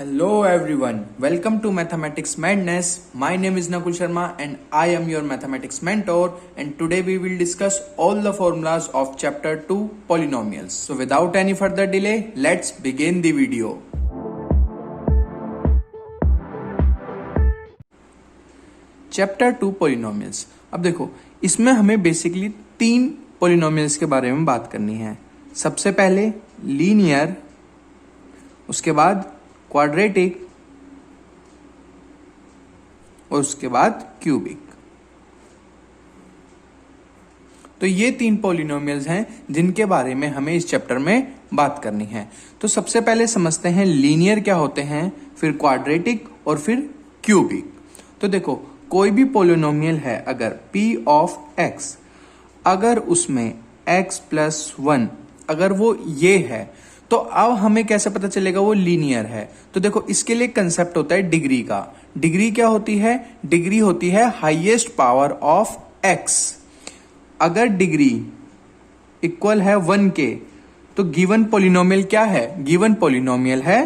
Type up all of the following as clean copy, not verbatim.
Hello everyone, welcome to Mathematics Madness. My name is Nakul Sharma and I am your mathematics mentor, and today we will discuss all the formulas of chapter 2 polynomials. So without any further delay, let's begin the video. Chapter 2 polynomials. अब देखो, इसमें हमें basically 3 polynomials के बारे में बात करनी है। सबसे पहले लीनियर, उसके बाद क्वाड्रेटिक और उसके बाद क्यूबिक। तो ये 3 पॉलिनोमियल्स हैं जिनके बारे में हमें इस चैप्टर में बात करनी है। तो सबसे पहले समझते हैं लीनियर क्या होते हैं, फिर क्वाड्रेटिक और फिर क्यूबिक। तो देखो, कोई भी पॉलिनोमियल है अगर p ऑफ x, अगर उसमें x प्लस 1 अगर वो ये है, तो अब हमें कैसे पता चलेगा वो लीनियर है। तो देखो, इसके लिए कंसेप्ट होता है डिग्री का। डिग्री क्या होती है? डिग्री होती है हाईएस्ट पावर ऑफ x। अगर डिग्री इक्वल है 1 के, तो गिवन पॉलिनोमियल क्या है? गिवन पॉलिनोमियल है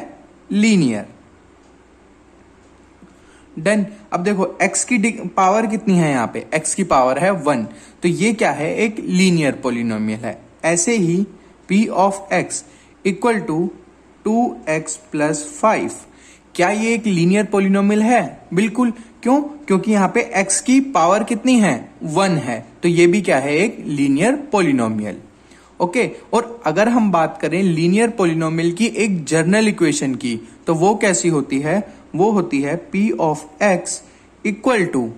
लीनियर। डन। अब देखो, x की पावर कितनी है? यहाँ पे x की पावर है 1, तो ये क्या है? एक लीनियर पॉलिनोमियल है। ऐसे ही p of x equal to 2x plus 5, क्या ये एक लीनियर पॉलिनोमियल है? बिल्कुल। क्यों? क्योंकि यहाँ पे x की पावर कितनी है? 1 है, तो ये भी क्या है? एक लीनियर पॉलिनोमियल। ओके। और अगर हम बात करें लीनियर पॉलिनोमियल की एक जनरल इक्वेशन की, तो वो कैसी होती है? वो होती है p of x equal to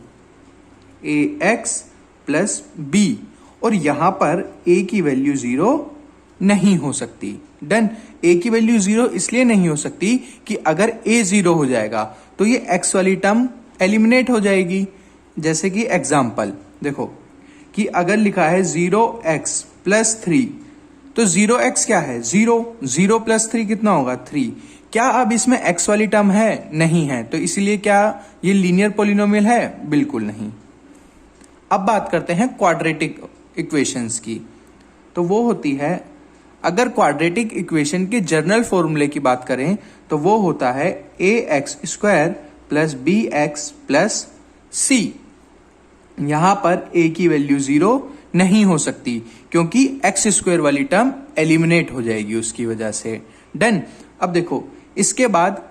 ax plus b, और यहां पर a की वैल्यू 0 नहीं हो सकती। डन। a की वैल्यू 0 इसलिए नहीं हो सकती कि अगर a 0 हो जाएगा तो ये x वाली टर्म एलिमिनेट हो जाएगी। जैसे कि एग्जाम्पल देखो कि अगर लिखा है 0x प्लस 3, तो 0x क्या है? 0 प्लस 3 कितना होगा? 3। क्या अब इसमें x वाली टर्म है? नहीं है, तो इसीलिए क्या ये लीनियर पॉलिनोमियल है? बिल्कुल नहीं। अब बात करते हैं क्वाड्रेटिक इक्वेशंस की। तो वो होती है, अगर क्वाड्रेटिक इक्वेशन के जनरल फॉर्मूले की बात करें तो वो होता है ax square plus bx plus c। यहां पर a की वैल्यू 0 नहीं हो सकती क्योंकि x स्क्वायर वाली टर्म एलिमिनेट हो जाएगी उसकी वजह से। डन। अब देखो, इसके बाद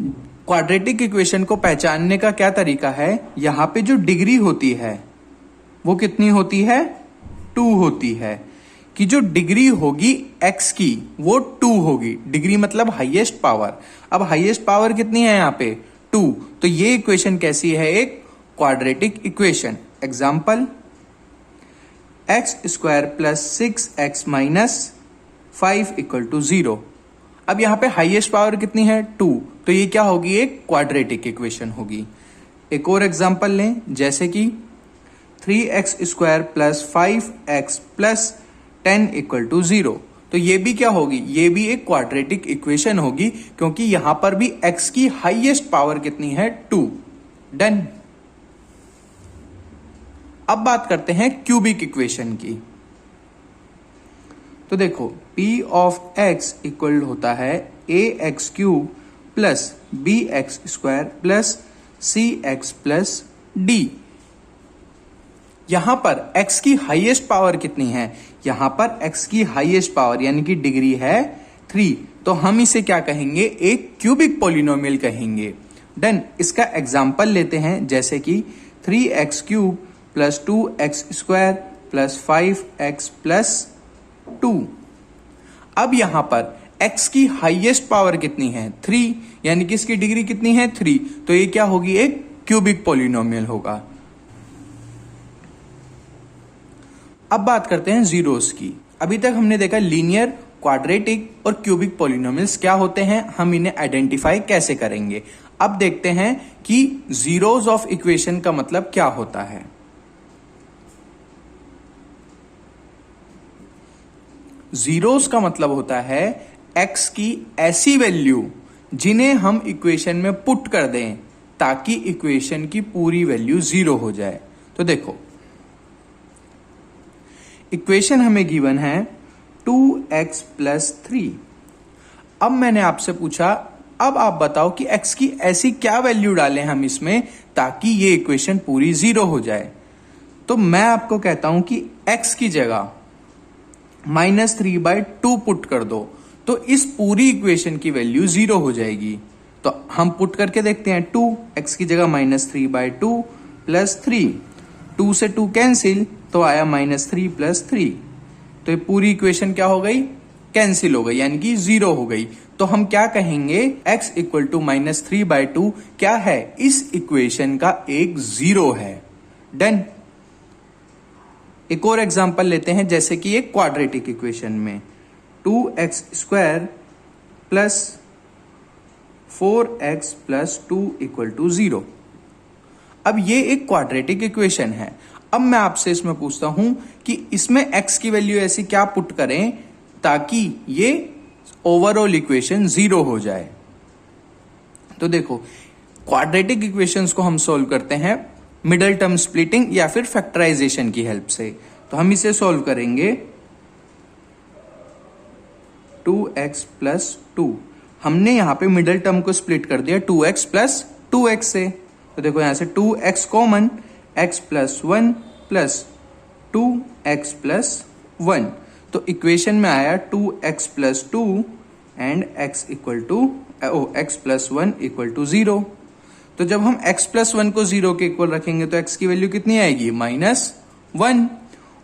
क्वाड्रेटिक इक्वेशन को पहचानने का क्या तरीका है? यहां पे जो डिग्री होती है वो कितनी होती है? 2 होती है। कि जो डिग्री होगी x की वो 2 होगी। डिग्री मतलब हाईएस्ट पावर। अब हाईएस्ट पावर कितनी है यहाँ पे? 2। तो ये इक्वेशन कैसी है? एक quadratic equation. Example, x square plus 6x minus 5 equal to 0। अब यहाँ पे हाईएस्ट पावर कितनी है? 2। तो ये क्या होगी? एक क्वाड्रेटिक इक्वेशन होगी। एक और एग्जाम्पल लें, जैसे कि 3x square plus 5x plus 10 equal to 0। तो ये भी क्या होगी? ये भी एक क्वाड्रेटिक इक्वेशन होगी क्योंकि यहां पर भी x की हाईएस्ट पावर कितनी है? 2। डन। अब बात करते हैं क्यूबिक इक्वेशन की। तो देखो, p ऑफ x इक्वल होता है ax cube plus bx square plus cx plus d। यहां पर x की हाईएस्ट पावर कितनी है? यहां पर x की हाईएस्ट पावर यानी कि डिग्री है 3, तो हम इसे क्या कहेंगे? एक क्यूबिक पॉलिनोमियल कहेंगे। डन। इसका एग्जाम्पल लेते हैं, जैसे कि 3x cube plus 2x square plus 5x plus 2। अब यहां पर x की हाईएस्ट पावर कितनी है? 3, यानी कि इसकी डिग्री कितनी है? 3, तो ये क्या होगी? एक क्यूबिक पॉलिनोमियल होगा। अब बात करते हैं जीरोस की। अभी तक हमने देखा लीनियर, क्वाड्रेटिक और क्यूबिक पॉलिनोमियल्स क्या होते हैं, हम इन्हें आइडेंटिफाई कैसे करेंगे। अब देखते हैं कि जीरोस ऑफ इक्वेशन का मतलब क्या होता है। जीरोस का मतलब होता है x की ऐसी वैल्यू जिन्हें हम इक्वेशन में पुट कर दें ताकि इक्वेशन की पूरी वैल्यू 0 हो जाए। तो देखो, इक्वेशन हमें गिवन है 2x प्लस 3। अब मैंने आपसे पूछा अब आप बताओ कि x की ऐसी क्या वैल्यू डालें हम इसमें ताकि ये इक्वेशन पूरी जीरो हो जाए। तो मैं आपको कहता हूं कि x की जगह -3/2 पुट कर दो, तो इस पूरी इक्वेशन की वैल्यू जीरो हो जाएगी। तो हम पुट करके देखते हैं, 2x की जगह -3/2 प्लस 3, 2 से 2 कैंसिल, तो आया -3 + 3। तो ये पूरी इक्वेशन क्या हो गई, कैंसिल हो गई, यानी कि जीरो हो गई। तो हम क्या कहेंगे, x = -3/2 क्या है, इस इक्वेशन का एक जीरो है। डन। एक और एग्जांपल लेते हैं, जैसे कि एक क्वाड्रेटिक इक्वेशन में 2x² + 4x + 2 = 0। अब ये एक क्वाड्रेटिक इक्वेशन है। अब मैं आपसे इसमें पूछता हूं कि इसमें x की वैल्यू ऐसी क्या पुट करें ताकि ये ओवरऑल इक्वेशन जीरो हो जाए। तो देखो, क्वाड्रेटिक इक्वेशंस को हम सोल्व करते हैं मिडल टर्म स्प्लिटिंग या फिर फैक्टराइजेशन की हेल्प से। तो हम इसे सोल्व करेंगे 2x + 2। हमने यहां पे मिडल टर्म को स्प्लिट कर दिया 2x + 2x से। तो देखो यहां से 2x कॉमन, x + 1 + 2x + 1। तो इक्वेशन में आया 2x + 2 एंड x + 1 = 0। तो जब हम x + 1 को 0 के इक्वल रखेंगे तो x की वैल्यू कितनी आएगी, -1।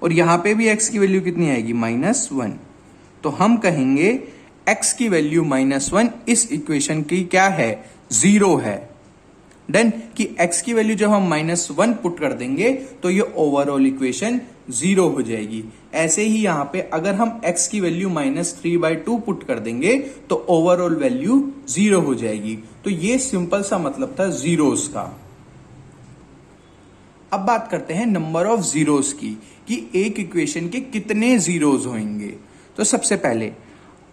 और यहां पे भी x की वैल्यू कितनी आएगी, -1। तो हम कहेंगे x की वैल्यू -1 इस इक्वेशन की क्या है, जीरो है। डन। कि x की वैल्यू जब हम -1 पुट कर देंगे तो ये ओवरऑल इक्वेशन जीरो हो जाएगी। ऐसे ही यहां पे अगर हम x की वैल्यू -3/2 पुट कर देंगे तो ओवरऑल वैल्यू जीरो हो जाएगी। तो ये सिंपल सा मतलब था जीरोस का। अब बात करते हैं नंबर ऑफ जीरोस की, कि एक इक्वेशन के कितने जीरोस होंगे। तो सबसे पहले,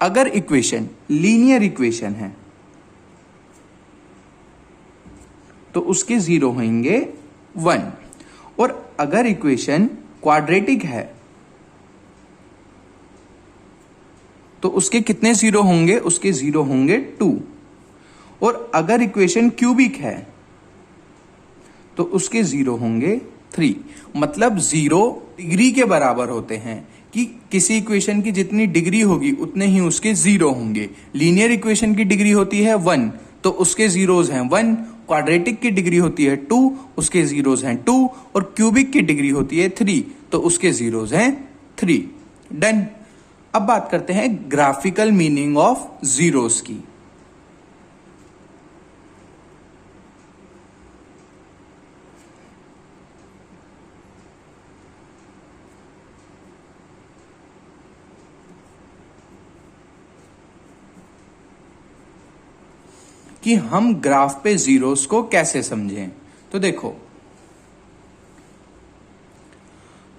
अगर इक्वेशन लीनियर इक्वेशन है तो उसके जीरो होंगे 1, और अगर इक्वेशन क्वाड्रेटिक है तो उसके कितने जीरो होंगे, उसके जीरो होंगे 2। और अगर इक्वेशन क्यूबिक है तो उसके जीरो होंगे 3। मतलब जीरो डिग्री के बराबर होते हैं, कि किसी इक्वेशन की जितनी डिग्री होगी उतने ही उसके जीरो होंगे। लीनियर इक्वेशन की डिग्री होती है 1, तो उसके जीरोज हैं 1। क्वाड्रेटिक की डिग्री होती है 2, उसके जीरोज हैं 2। और क्यूबिक की डिग्री होती है 3, तो उसके जीरोज हैं 3। डन। अब बात करते हैं ग्राफिकल मीनिंग ऑफ जीरोस की। कि हम ग्राफ पे जीरोस को कैसे समझें। तो देखो,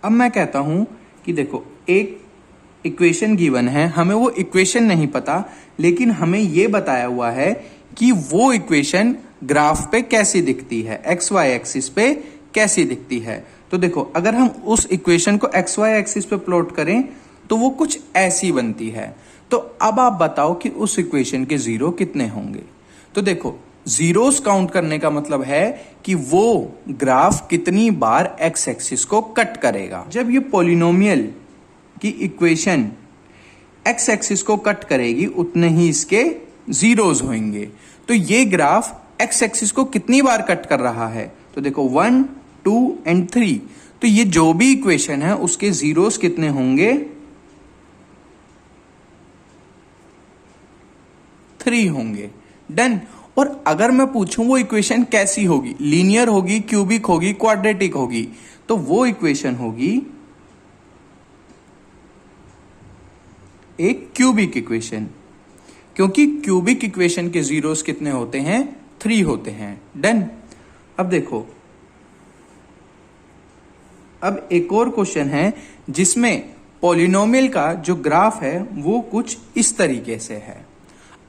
अब मैं कहता हूं कि देखो, एक इक्वेशन गिवन है, हमें वो इक्वेशन नहीं पता, लेकिन हमें ये बताया हुआ है कि वो इक्वेशन ग्राफ पे कैसी दिखती है, XY एक्सिस पे कैसी दिखती है। तो देखो, अगर हम उस इक्वेशन को XY एक्सिस पे प्लॉट करें तो वो कुछ ऐसी बनती है। तो अब आप बताओ कि उस इक्वेशन के जीरो कितने होंगे। तो देखो, जीरोस काउंट करने का मतलब है कि वो ग्राफ कितनी बार एक्स एक्सिस को कट करेगा। जब ये पॉलिनोमियल की इक्वेशन एक्स एक्सिस को कट करेगी उतने ही इसके जीरोस होंगे। तो ये ग्राफ एक्स एक्सिस को कितनी बार कट कर रहा है, तो देखो 1, 2 एंड 3। तो ये जो भी इक्वेशन है उसके जीरोस कितने होंगे, 3 होंगे। डन। और अगर मैं पूछूं वो इक्वेशन कैसी होगी, लीनियर होगी, क्यूबिक होगी, क्वाड्रेटिक होगी, तो वो इक्वेशन होगी एक क्यूबिक इक्वेशन, क्योंकि क्यूबिक इक्वेशन के जीरोस कितने होते हैं, 3 होते हैं। डन। अब देखो, अब एक और क्वेश्चन है जिसमें पॉलिनोमियल का जो ग्राफ है वो कुछ इस तरीके से है।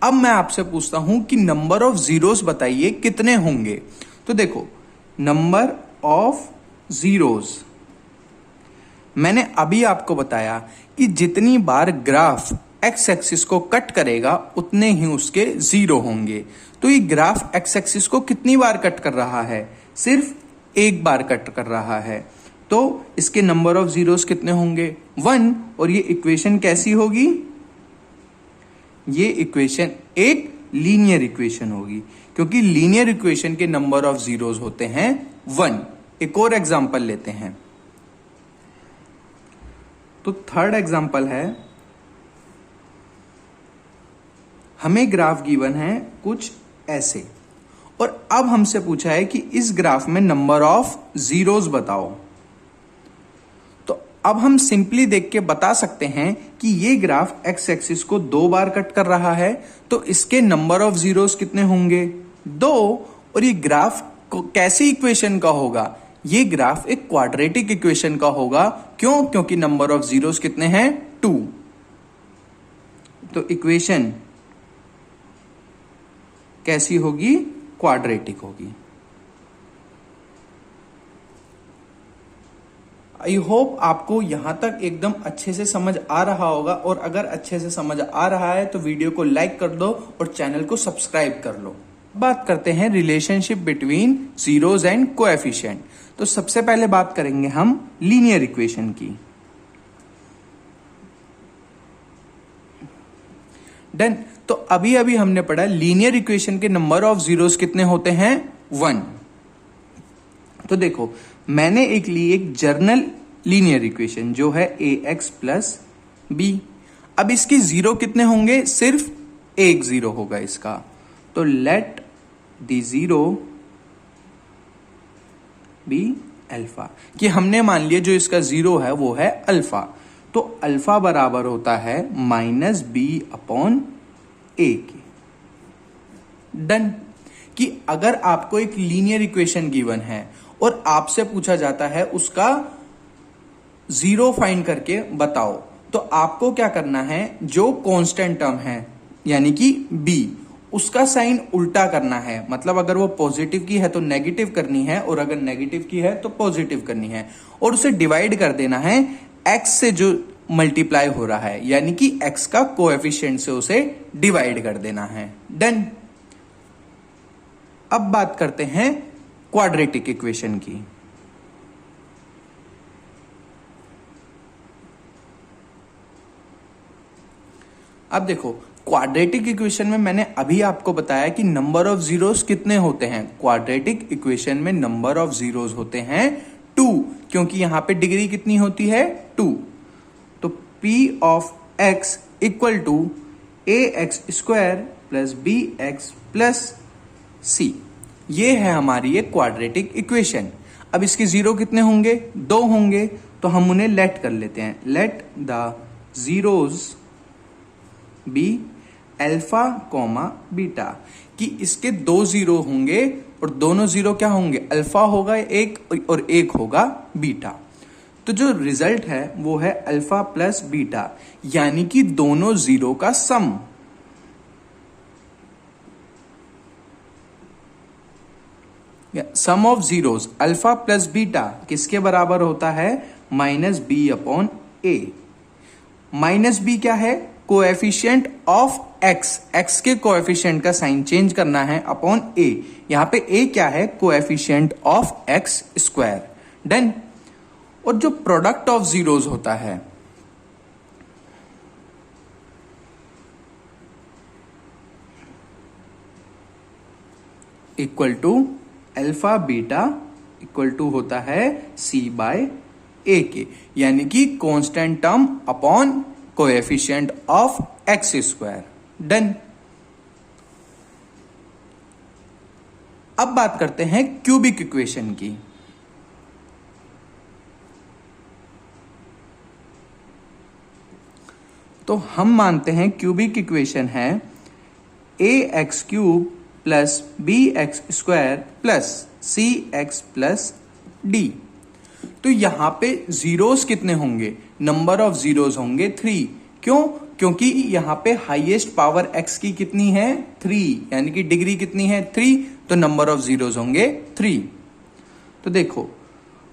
अब मैं आपसे पूछता हूं कि नंबर ऑफ जीरोस बताइए कितने होंगे। तो देखो, नंबर ऑफ जीरोस मैंने अभी आपको बताया कि जितनी बार ग्राफ एक्स एक्सिस को कट करेगा उतने ही उसके जीरो होंगे। तो ये ग्राफ एक्स एक्सिस को कितनी बार कट कर रहा है? सिर्फ एक बार कट कर रहा है। तो इसके नंबर ऑफ जीरोस कितने होंगे? 1। और ये इक्वेशन कैसी होगी? ये इक्वेशन एक लीनियर इक्वेशन होगी, क्योंकि लीनियर इक्वेशन के नंबर ऑफ जीरोस होते हैं 1। एक और एग्जांपल लेते हैं। तो थर्ड एग्जांपल है, हमें ग्राफ गिवन है कुछ ऐसे, और अब हमसे पूछा है कि इस ग्राफ में नंबर ऑफ जीरोस बताओ। तो अब हम सिंपली देख के बता सकते हैं कि ये ग्राफ एक्स एक्सिस को 2 बार कट कर रहा है, तो इसके नंबर ऑफ जीरोस कितने होंगे? 2। और ये ग्राफ कैसी इक्वेशन का होगा? ये ग्राफ एक क्वाड्रेटिक इक्वेशन का होगा। क्यों? क्योंकि नंबर ऑफ जीरोस कितने हैं? 2। तो इक्वेशन कैसी होगी? क्वाड्रेटिक होगी। आई होप आपको यहां तक एकदम अच्छे से समझ आ रहा होगा, और अगर अच्छे से समझ आ रहा है तो वीडियो को लाइक कर दो और चैनल को सब्सक्राइब कर लो। बात करते हैं relationship between zeros and coefficient. तो सबसे पहले बात करेंगे हम लीनियर इक्वेशन की। डन। तो अभी अभी हमने पढ़ा लीनियर इक्वेशन के नंबर ऑफ जीरोस कितने होते हैं? 1। तो देखो, मैंने एक ली एक जर्नल लीनियर इक्वेशन जो है ax प्लस बी। अब इसके जीरो कितने होंगे? सिर्फ एक जीरो होगा इसका। तो let the zero be alpha, कि हमने मान लिया जो इसका जीरो है वो है अल्फा। तो अल्फा बराबर होता है -b/a के। डन। कि अगर आपको एक लीनियर इक्वेशन गिवन है और आपसे पूछा जाता है उसका जीरो फाइंड करके बताओ, तो आपको क्या करना है? जो कांस्टेंट टर्म है यानी कि b, उसका साइन उल्टा करना है। मतलब अगर वो पॉजिटिव की है तो नेगेटिव करनी है, और अगर नेगेटिव की है तो पॉजिटिव करनी है, और उसे डिवाइड कर देना है x से जो मल्टीप्लाई हो रहा है, यानी कि x का कोएफिशिएंट से उसे डिवाइड कर देना है। डन। अब बात करते हैं क्वाड्रेटिक इक्वेशन की। अब देखो, क्वाड्रेटिक इक्वेशन में मैंने अभी आपको बताया कि नंबर ऑफ जीरोस कितने होते हैं। क्वाड्रेटिक इक्वेशन में नंबर ऑफ जीरोस होते हैं 2, क्योंकि यहां पे डिग्री कितनी होती है? 2। तो p of x equal to ax² plus bx plus c, ये है हमारी एक क्वाड्रेटिक इक्वेशन। अब इसके जीरो कितने होंगे? 2 होंगे। तो हम उन्हें लेट कर लेते हैं। Let the zeros be alpha comma beta, कि इसके 2 जीरो होंगे और दोनों जीरो क्या होंगे? अल्फा होगा एक और एक होगा बीटा। तो जो रिजल्ट है वो है अल्फा प्लस बीटा, यानी कि दोनों जीरो का sum. Sum of zeros alpha plus beta किसके बराबर होता है? -b/a। -b क्या है? Coefficient of x। x के कोएफिशिएंट का साइन चेंज करना है अपॉन a। यहां पे a क्या है? Coefficient of x²। डन। और जो प्रोडक्ट ऑफ जीरोस होता है equal to alpha beta equal to होता है c/a के, यानी कि constant term upon coefficient of x²। Done. अब बात करते हैं क्यूबिक इक्वेशन की। तो हम मानते हैं क्यूबिक इक्वेशन है ax³ plus bx² plus cx plus d। तो यहां पे जीरोस कितने होंगे? नंबर ऑफ जीरोस होंगे 3। क्यों? क्योंकि यहां पे हाईएस्ट पावर x की कितनी है? 3, यानी कि डिग्री कितनी है? 3। तो नंबर ऑफ जीरोस होंगे 3। तो देखो,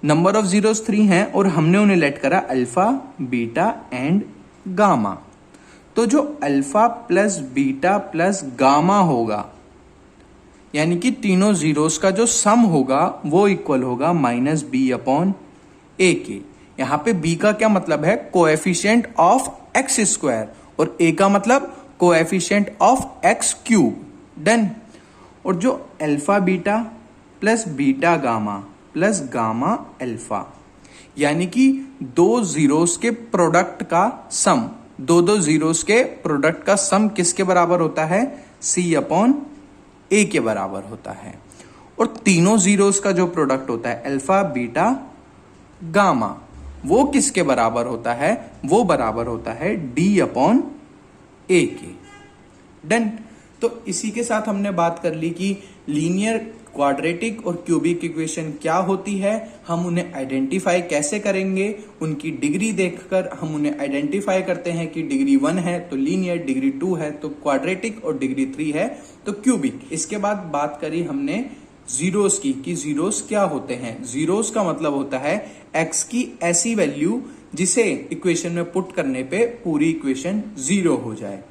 नंबर ऑफ जीरोस 3 हैं और हमने उन्हें लेट करा अल्फा, बीटा एंड गामा। तो जो alpha plus beta plus gamma होगा, यानी कि तीनों जीरोस का जो सम होगा वो इक्वल होगा माइनस बी अपॉन ए के। यहां पे बी का क्या मतलब है, कोएफिशिएंट ऑफ एक्स स्क्वायर, और ए का मतलब coefficient of x cube. Done. और जो alpha beta plus beta gamma plus gamma alpha, यानी कि दो जीरोस के प्रोडक्ट का सम, दो जीरोस के प्रोडक्ट का सम किसके बराबर होता है, सी अपॉन ए के बराबर होता है। और तीनों जीरोस का जो प्रोडक्ट होता है अल्फा बीटा गामा, वो किसके बराबर होता है, वो बराबर होता है डी अपॉन ए के। डन। तो इसी के साथ हमने बात कर ली कि लीनियर, क्वाड्रेटिक और क्यूबिक इक्वेशन क्या होती है, हम उन्हें आइडेंटिफाई कैसे करेंगे, उनकी डिग्री देखकर हम उन्हें आइडेंटिफाई करते हैं कि डिग्री 1 है तो लीनियर, डिग्री 2 है तो क्वाड्रेटिक और डिग्री 3 है तो क्यूबिक। इसके बाद बात करी हमने जीरोस की कि जीरोस क्या होते हैं। जीरोस का मतलब होता है एक्स की ऐसी वैल्यू जिसे इक्वेशन में पुट करने पे पूरी इक्वेशन जीरो हो जाए।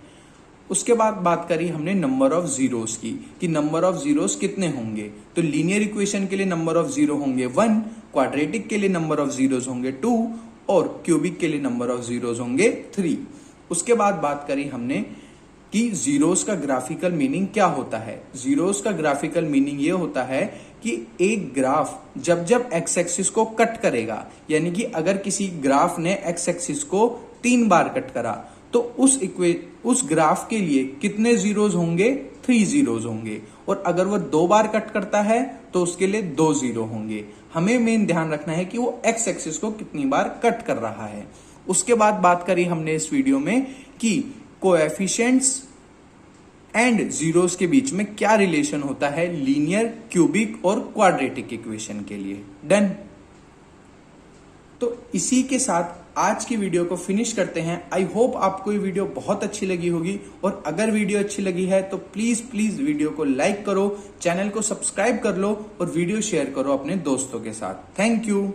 उसके बाद बात करी हमने नंबर ऑफ जीरोस की कि नंबर ऑफ जीरोस कितने होंगे। तो लीनियर इक्वेशन के लिए नंबर ऑफ जीरो होंगे 1, क्वाड्रेटिक के लिए नंबर ऑफ जीरोस होंगे 2 और क्यूबिक के लिए नंबर ऑफ जीरोस होंगे 3। उसके बाद बात करी हमने कि जीरोस का ग्राफिकल मीनिंग क्या होता है। जीरोस का ग्राफिकल मीनिंग ये होता है कि एक ग्राफ जब एक्स एक्सिस को कट करेगा, यानी कि अगर किसी ग्राफ ने एक्स एक्सिस को 3 बार कट करा तो उस ग्राफ के लिए कितने जीरोस होंगे, 3 जीरोस होंगे। और अगर वो 2 बार कट करता है तो उसके लिए 2 जीरो होंगे। हमें मेन ध्यान रखना है कि वो एक्स एक्सिस को कितनी बार कट कर रहा है। उसके बाद बात करी हमने इस वीडियो में कि कोएफिशिएंट्स एंड जीरोस के बीच में क्या रिलेशन होता है लीनियर, क्यूबिक और क्वाड्रेटिक इक्वेशन के लिए। डन। तो इसी के साथ आज की वीडियो को फिनिश करते हैं। आई होप आपको ये वीडियो बहुत अच्छी लगी होगी, और अगर वीडियो अच्छी लगी है तो प्लीज वीडियो को लाइक करो, चैनल को सब्सक्राइब कर लो और वीडियो शेयर करो अपने दोस्तों के साथ। Thank you.